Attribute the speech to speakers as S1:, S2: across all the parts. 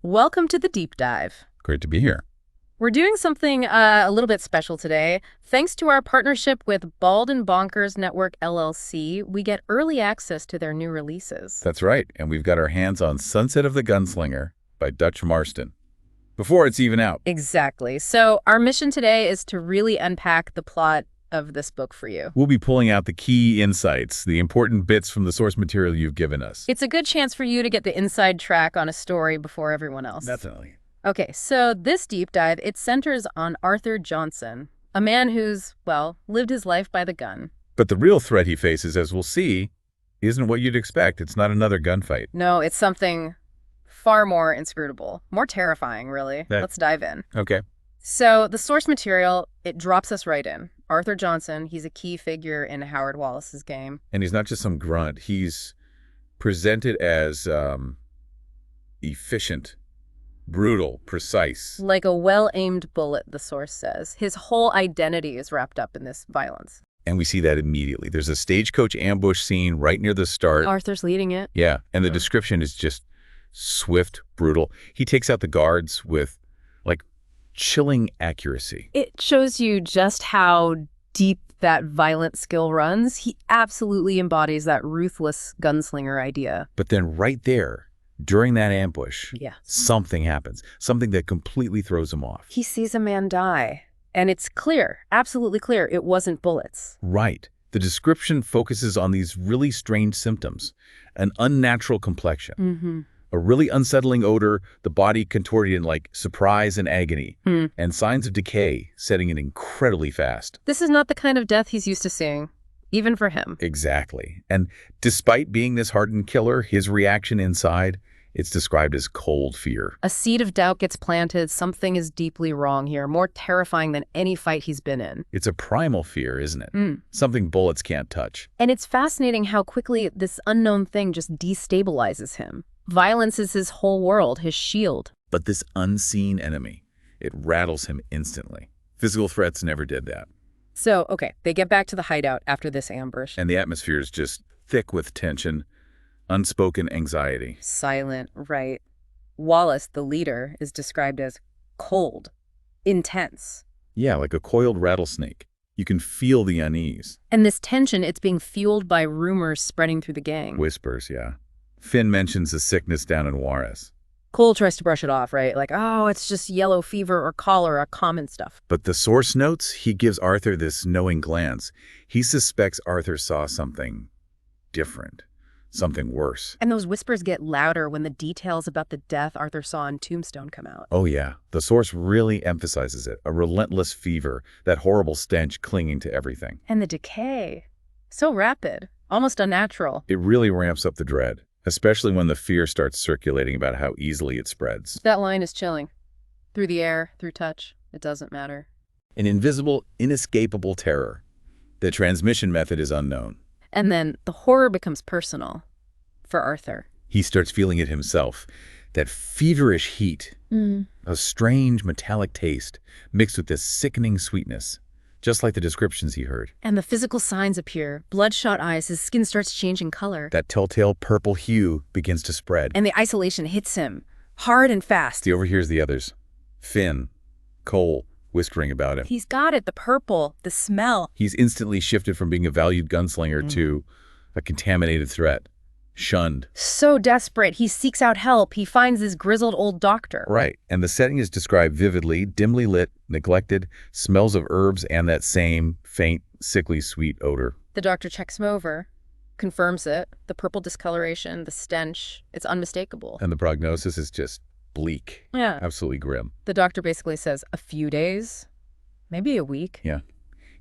S1: Welcome to the Deep Dive.
S2: Great to be here.
S1: We're doing something a little bit special today. Thanks to our partnership with Bald and Bonkers Network LLC, we get early access to their new releases.
S2: That's right, and we've got our hands on Sunset of the Gunslinger by Dutch Marston, before it's even out.
S1: Exactly. So our mission today is to really unpack the plot of this book for you.
S2: We'll be pulling out the key insights, the important bits from the source material you've given us.
S1: It's a good chance for you to get the inside track on a story before everyone else.
S2: Definitely.
S1: Okay, so this deep dive, it centers on Arthur Johnson, a man who's, well, lived his life by the gun.
S2: But the real threat he faces, as we'll see, isn't what you'd expect. It's not another gunfight.
S1: No, it's something far more inscrutable, more terrifying, really. Let's dive in.
S2: Okay.
S1: So the source material, it drops us right in. Arthur Johnson, he's a key figure in Howard Wallace's gang.
S2: And he's not just some grunt. He's presented as efficient, brutal, precise.
S1: Like a well-aimed bullet, the source says. His whole identity is wrapped up in this violence.
S2: And we see that immediately. There's a stagecoach ambush scene right near the start.
S1: Arthur's leading it.
S2: Yeah, and the description is just swift, brutal. He takes out the guards with, like, chilling accuracy.
S1: It shows you just how deep that violent skill runs. He absolutely embodies that ruthless gunslinger idea.
S2: But then right there, during that ambush,
S1: Yeah.
S2: something happens, something that completely throws him off.
S1: He sees a man die, and it's clear, absolutely clear, it wasn't bullets.
S2: Right. The description focuses on these really strange symptoms. An unnatural complexion, a really unsettling odor, the body contorted in like surprise and agony, and signs of decay setting in incredibly fast.
S1: This is not the kind of death he's used to seeing, even for him.
S2: Exactly. And despite being this hardened killer, his reaction inside, it's described as cold fear.
S1: A seed of doubt gets planted. Something is deeply wrong here, more terrifying than any fight he's been in.
S2: It's a primal fear, isn't it? Something bullets can't touch.
S1: And it's fascinating how quickly this unknown thing just destabilizes him. Violence is his whole world, his shield.
S2: But this unseen enemy, it rattles him instantly. Physical threats never did that.
S1: So, okay, they get back to the hideout after this ambush.
S2: And the atmosphere is just thick with tension, unspoken anxiety.
S1: Silent, right. Wallace, the leader, is described as cold, intense.
S2: Yeah, like a coiled rattlesnake. You can feel the unease.
S1: And this tension, it's being fueled by rumors spreading through the gang.
S2: Whispers, yeah. Finn mentions a sickness down in Juarez.
S1: Cole tries to brush it off, right? Like, oh, it's just yellow fever or cholera, common stuff.
S2: But the source notes, he gives Arthur this knowing glance. He suspects Arthur saw something different, something worse.
S1: And those whispers get louder when the details about the death Arthur saw in Tombstone come out.
S2: Oh yeah, the source really emphasizes it. A relentless fever, that horrible stench clinging to everything.
S1: And the decay, so rapid, almost unnatural.
S2: It really ramps up the dread, especially when the fear starts circulating about how easily it spreads.
S1: That line is chilling. Through the air, through touch, it doesn't matter.
S2: An invisible, inescapable terror. The transmission method is unknown.
S1: And then the horror becomes personal for Arthur.
S2: He starts feeling it himself. That feverish heat, a strange metallic taste mixed with this sickening sweetness, just like the descriptions he heard.
S1: And the physical signs appear. Bloodshot eyes, his skin starts changing color.
S2: That telltale purple hue begins to spread.
S1: And the isolation hits him, hard and fast.
S2: He overhears the others. Finn, Cole, whispering about him.
S1: He's got it, the purple, the smell.
S2: He's instantly shifted from being a valued gunslinger to a contaminated threat. Shunned.
S1: So desperate, he seeks out help. He finds this grizzled old doctor.
S2: Right. And the setting is described vividly, dimly lit, neglected, smells of herbs, and that same faint, sickly sweet odor.
S1: The doctor checks him over, confirms it. The purple discoloration, the stench, it's unmistakable.
S2: And the prognosis is just bleak.
S1: Yeah.
S2: Absolutely grim.
S1: The doctor basically says a few days, maybe a week.
S2: Yeah.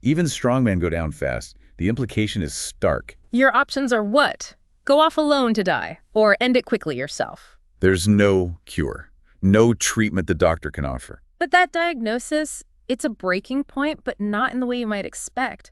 S2: Even strongmen go down fast. The implication is stark.
S1: Your options are what? Go off alone to die, or end it quickly yourself.
S2: There's no cure, no treatment the doctor can offer.
S1: But that diagnosis, it's a breaking point, but not in the way you might expect.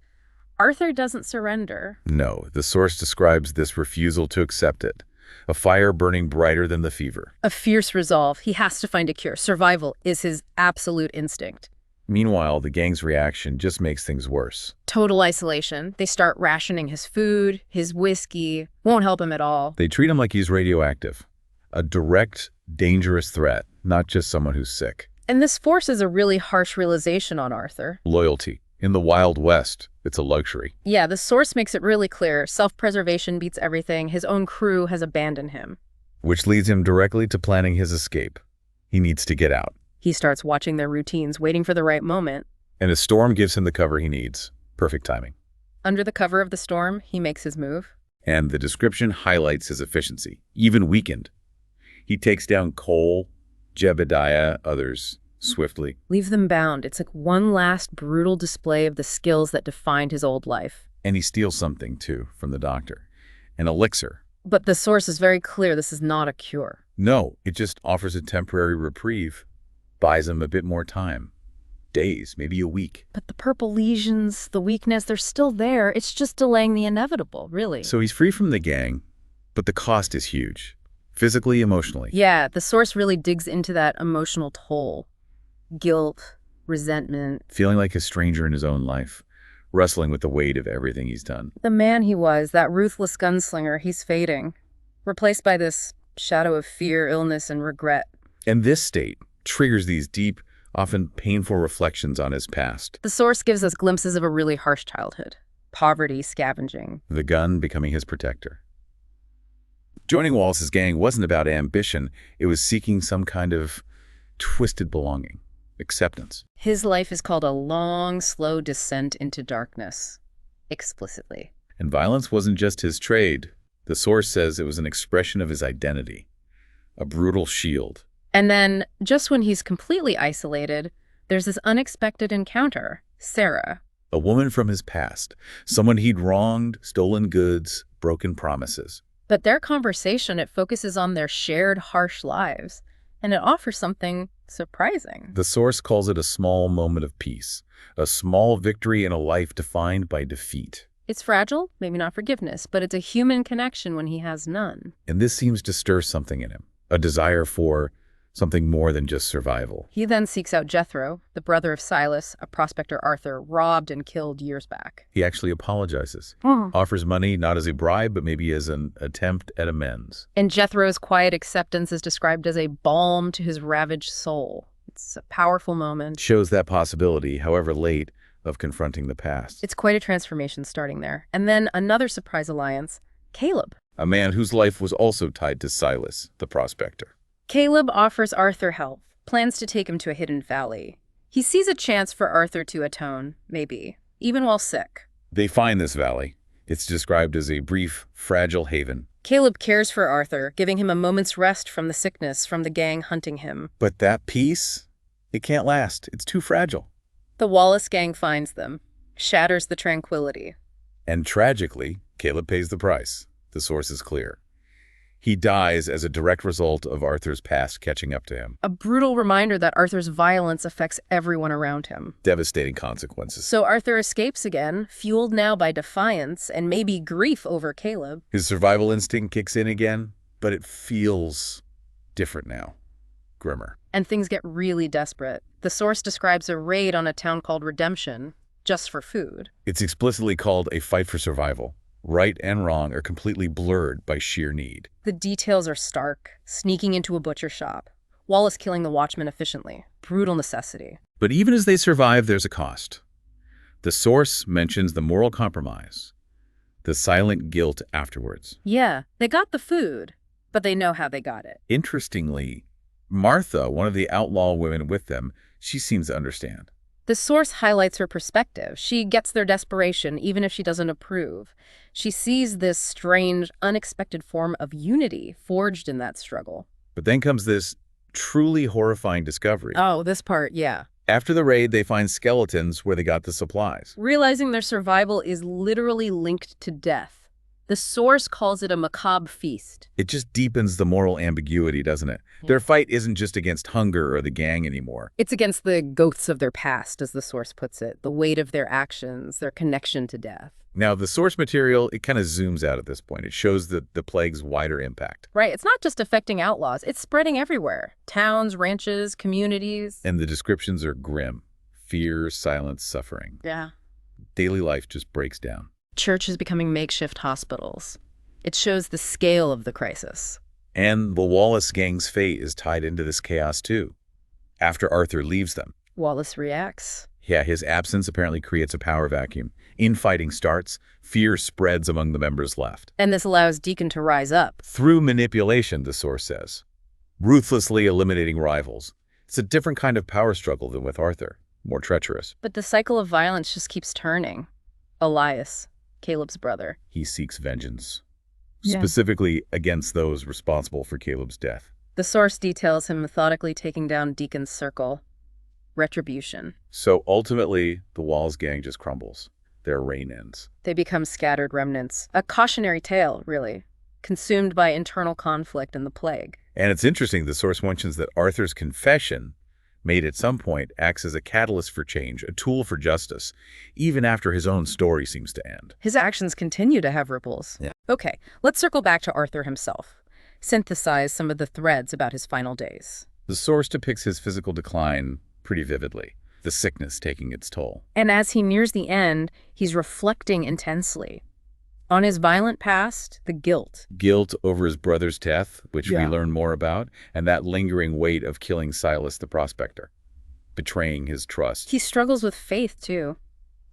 S1: Arthur doesn't surrender.
S2: No, the source describes this refusal to accept it. A fire burning brighter than the fever.
S1: A fierce resolve. He has to find a cure. Survival is his absolute instinct.
S2: Meanwhile, the gang's reaction just makes things worse.
S1: Total isolation. They start rationing his food, his whiskey. Won't help him at all.
S2: They treat him like he's radioactive. A direct, dangerous threat, not just someone who's sick.
S1: And this forces a really harsh realization on Arthur.
S2: Loyalty. In the Wild West, it's a luxury.
S1: Yeah, the source makes it really clear. Self-preservation beats everything. His own crew has abandoned him.
S2: Which leads him directly to planning his escape. He needs to get out.
S1: He starts watching their routines, waiting for the right moment.
S2: And a storm gives him the cover he needs. Perfect timing.
S1: Under the cover of the storm, he makes his move.
S2: And the description highlights his efficiency, even weakened. He takes down Cole, Jebediah, others, swiftly.
S1: Leave them bound. It's like one last brutal display of the skills that defined his old life.
S2: And he steals something, too, from the doctor. An elixir.
S1: But the source is very clear this is not a cure.
S2: No, it just offers a temporary reprieve. Buys him a bit more time. Days, maybe a week.
S1: But the purple lesions, the weakness, they're still there. It's just delaying the inevitable, really.
S2: So he's free from the gang, but the cost is huge. Physically, emotionally.
S1: Yeah, the source really digs into that emotional toll. Guilt, resentment.
S2: Feeling like a stranger in his own life. Wrestling with the weight of everything he's done.
S1: The man he was, that ruthless gunslinger, he's fading. Replaced by this shadow of fear, illness, and regret.
S2: And this state triggers these deep, often painful reflections on his past.
S1: The source gives us glimpses of a really harsh childhood. Poverty, scavenging.
S2: The gun becoming his protector. Joining Wallace's gang wasn't about ambition. It was seeking some kind of twisted belonging, acceptance.
S1: His life is called a long, slow descent into darkness, explicitly.
S2: And violence wasn't just his trade. The source says it was an expression of his identity, a brutal shield.
S1: And then, just when he's completely isolated, there's this unexpected encounter, Sarah.
S2: A woman from his past, someone he'd wronged, stolen goods, broken promises.
S1: But their conversation, it focuses on their shared harsh lives, and it offers something surprising.
S2: The source calls it a small moment of peace, a small victory in a life defined by defeat.
S1: It's fragile, maybe not forgiveness, but it's a human connection when he has none.
S2: And this seems to stir something in him, a desire for something more than just survival.
S1: He then seeks out Jethro, the brother of Silas, a prospector Arthur robbed and killed years back.
S2: He actually apologizes, offers money not as a bribe, but maybe as an attempt at amends.
S1: And Jethro's quiet acceptance is described as a balm to his ravaged soul. It's a powerful moment.
S2: Shows that possibility, however late, of confronting the past.
S1: It's quite a transformation starting there. And then another surprise alliance, Caleb.
S2: A man whose life was also tied to Silas, the prospector.
S1: Caleb offers Arthur help, plans to take him to a hidden valley. He sees a chance for Arthur to atone, maybe, even while sick.
S2: They find this valley. It's described as a brief, fragile haven.
S1: Caleb cares for Arthur, giving him a moment's rest from the sickness from the gang hunting him.
S2: But that peace, it can't last. It's too fragile.
S1: The Wallace Gang finds them, shatters the tranquility.
S2: And tragically, Caleb pays the price. The source is clear. He dies as a direct result of Arthur's past catching up to him.
S1: A brutal reminder that Arthur's violence affects everyone around him.
S2: Devastating consequences.
S1: So Arthur escapes again, fueled now by defiance and maybe grief over Caleb.
S2: His survival instinct kicks in again, but it feels different now. Grimmer.
S1: And things get really desperate. The source describes a raid on a town called Redemption, just for food.
S2: It's explicitly called a fight for survival. Right and wrong are completely blurred by sheer need.
S1: The details are stark. Sneaking into a butcher shop. Wallace killing the watchman efficiently. Brutal necessity.
S2: But even as they survive, there's a cost. The source mentions the moral compromise. The silent guilt afterwards.
S1: Yeah, they got the food, but they know how they got it.
S2: Interestingly, Martha, one of the outlaw women with them, she seems to understand.
S1: The source highlights her perspective. She gets their desperation, even if she doesn't approve. She sees this strange, unexpected form of unity forged in that struggle.
S2: But then comes this truly horrifying discovery.
S1: Oh, this part, yeah.
S2: After the raid, they find skeletons where they got the supplies.
S1: Realizing their survival is literally linked to death. The source calls it a macabre feast.
S2: It just deepens the moral ambiguity, doesn't it?
S1: Yeah.
S2: Their fight isn't just against hunger or the gang anymore.
S1: It's against the ghosts of their past, as the source puts it, the weight of their actions, their connection to death.
S2: Now, the source material, it kind of zooms out at this point. It shows the plague's wider impact.
S1: Right, it's not just affecting outlaws, it's spreading everywhere. Towns, ranches, communities.
S2: And the descriptions are grim. Fear, silence, suffering.
S1: Yeah.
S2: Daily life just breaks down.
S1: Churches becoming makeshift hospitals. It shows the scale of the crisis.
S2: And the Wallace Gang's fate is tied into this chaos too. After Arthur leaves them,
S1: Wallace reacts.
S2: yeah, his absence apparently creates a power vacuum. Infighting starts, fear spreads among the members left.
S1: And this allows Deacon to rise up.
S2: Through manipulation, the source says. Ruthlessly eliminating rivals. It's a different kind of power struggle than with Arthur, more treacherous.
S1: But the cycle of violence just keeps turning. Elias, Caleb's brother.
S2: He seeks vengeance,
S1: Yeah.
S2: specifically against those responsible for Caleb's death.
S1: The source details him methodically taking down Deacon's circle. Retribution.
S2: So ultimately, the Wallace Gang just crumbles. Their reign ends.
S1: They become scattered remnants. A cautionary tale, really. Consumed by internal conflict and the plague.
S2: And it's interesting, the source mentions that Arthur's confession, made at some point, acts as a catalyst for change, a tool for justice, even after his own story seems to end.
S1: His actions continue to have ripples.
S2: Yeah.
S1: Okay, let's circle back to Arthur himself. Synthesize some of the threads about his final days.
S2: The source depicts his physical decline pretty vividly, the sickness taking its toll.
S1: And as he nears the end, he's reflecting intensely. On his violent past, the guilt.
S2: Guilt over his brother's death, which we
S1: Yeah.
S2: learn more about, and that lingering weight of killing Silas the prospector, betraying his trust.
S1: He struggles with faith, too.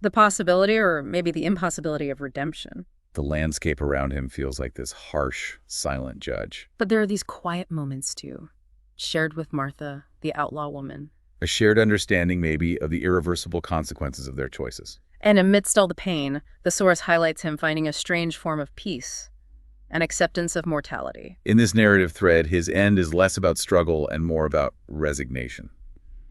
S1: The possibility, or maybe the impossibility, of redemption.
S2: The landscape around him feels like this harsh, silent judge.
S1: But there are these quiet moments, too. Shared with Martha, the outlaw woman.
S2: A shared understanding, maybe, of the irreversible consequences of their choices.
S1: And amidst all the pain, the source highlights him finding a strange form of peace, an acceptance of mortality.
S2: In this narrative thread, his end is less about struggle and more about resignation,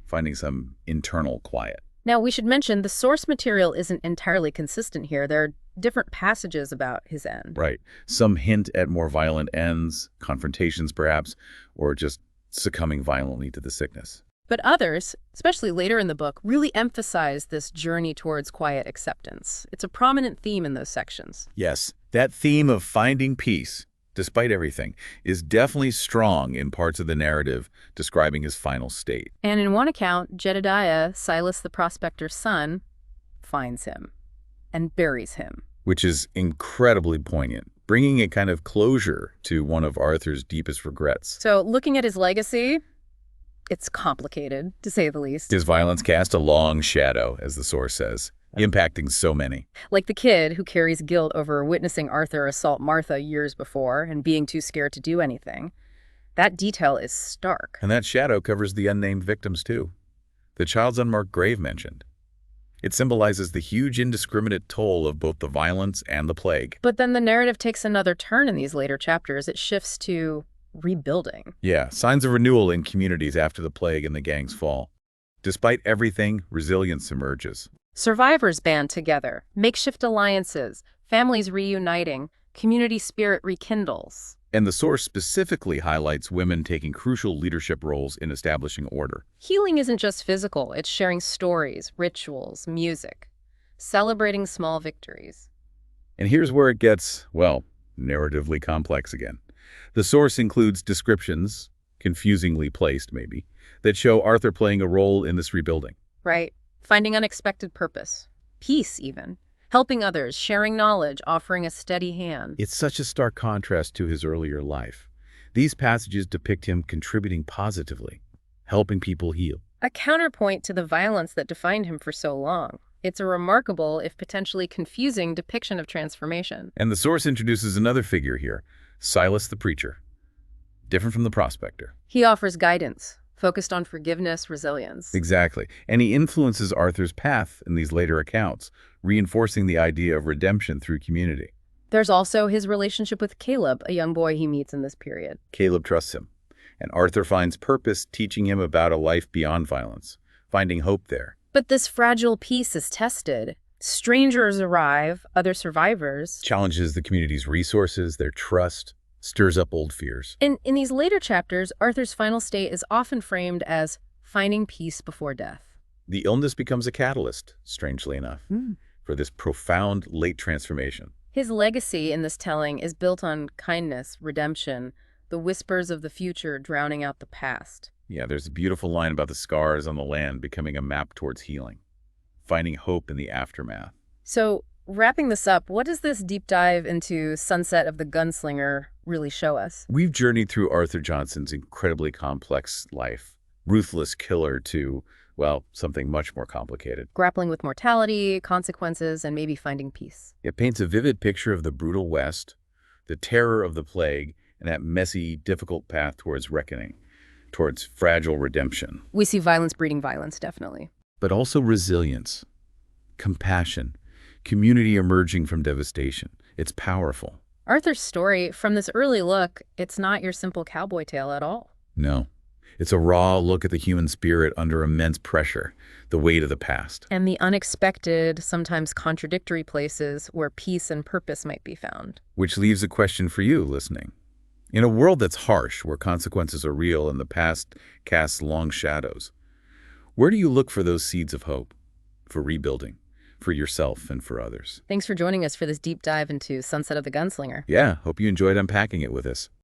S2: finding some internal quiet.
S1: Now, we should mention the source material isn't entirely consistent here. There are different passages about his end.
S2: Right. Some hint at more violent ends, confrontations perhaps, or just succumbing violently to the sickness.
S1: But others, especially later in the book, really emphasize this journey towards quiet acceptance. It's a prominent theme in those sections.
S2: Yes, that theme of finding peace, despite everything, is definitely strong in parts of the narrative describing his final state.
S1: And in one account, Jedediah, Silas the prospector's son, finds him and buries him.
S2: Which is incredibly poignant, bringing a kind of closure to one of Arthur's deepest regrets.
S1: So looking at his legacy, it's complicated, to say the least.
S2: His violence cast a long shadow, as the source says, impacting so many.
S1: Like the kid who carries guilt over witnessing Arthur assault Martha years before and being too scared to do anything. That detail is stark.
S2: And that shadow covers the unnamed victims, too. The child's unmarked grave mentioned. It symbolizes the huge indiscriminate toll of both the violence and the plague.
S1: But then the narrative takes another turn in these later chapters. It shifts to rebuilding.
S2: Yeah, signs of renewal in communities after the plague and the gang's fall. Despite everything, resilience emerges.
S1: Survivors band together, makeshift alliances, families reuniting, community spirit rekindles.
S2: And the source specifically highlights women taking crucial leadership roles in establishing order.
S1: Healing isn't just physical, it's sharing stories, rituals, music, celebrating small victories.
S2: And here's where it gets, well, narratively complex again. The source includes descriptions, confusingly placed maybe, that show Arthur playing a role in this rebuilding.
S1: Right. Finding unexpected purpose. Peace, even. Helping others, sharing knowledge, offering a steady hand.
S2: It's such a stark contrast to his earlier life. These passages depict him contributing positively, helping people heal.
S1: A counterpoint to the violence that defined him for so long. It's a remarkable, if potentially confusing, depiction of transformation.
S2: And the source introduces another figure here, Silas the preacher, different from the prospector.
S1: He offers guidance, focused on forgiveness, resilience.
S2: Exactly. And he influences Arthur's path in these later accounts, reinforcing the idea of redemption through community.
S1: There's also his relationship with Caleb, a young boy he meets in this period.
S2: Caleb trusts him, and Arthur finds purpose teaching him about a life beyond violence, finding hope there.
S1: But this fragile peace is tested. Strangers arrive, other survivors.
S2: Challenges the community's resources, their trust, stirs up old fears.
S1: In these later chapters, Arthur's final state is often framed as finding peace before death.
S2: The illness becomes a catalyst, strangely enough, for this profound late transformation.
S1: His legacy in this telling is built on kindness, redemption, the whispers of the future drowning out the past.
S2: Yeah, there's a beautiful line about the scars on the land becoming a map towards healing, finding hope in the aftermath.
S1: So, wrapping this up, what does this deep dive into Sunset of the Gunslinger really show us?
S2: We've journeyed through Arthur Johnson's incredibly complex life, ruthless killer to, well, something much more complicated.
S1: Grappling with mortality, consequences, and maybe finding peace.
S2: It paints a vivid picture of the brutal West, the terror of the plague, and that messy, difficult path towards reckoning, towards fragile redemption.
S1: We see violence breeding violence, definitely.
S2: But also resilience, compassion, community emerging from devastation. It's powerful.
S1: Arthur's story, from this early look, it's not your simple cowboy tale at all.
S2: No. It's a raw look at the human spirit under immense pressure, the weight of the past.
S1: And the unexpected, sometimes contradictory places where peace and purpose might be found.
S2: Which leaves a question for you listening. In a world that's harsh, where consequences are real and the past casts long shadows, where do you look for those seeds of hope, for rebuilding, for yourself and for others?
S1: Thanks for joining us for this deep dive into Sunset of the Gunslinger.
S2: Yeah, hope you enjoyed unpacking it with us.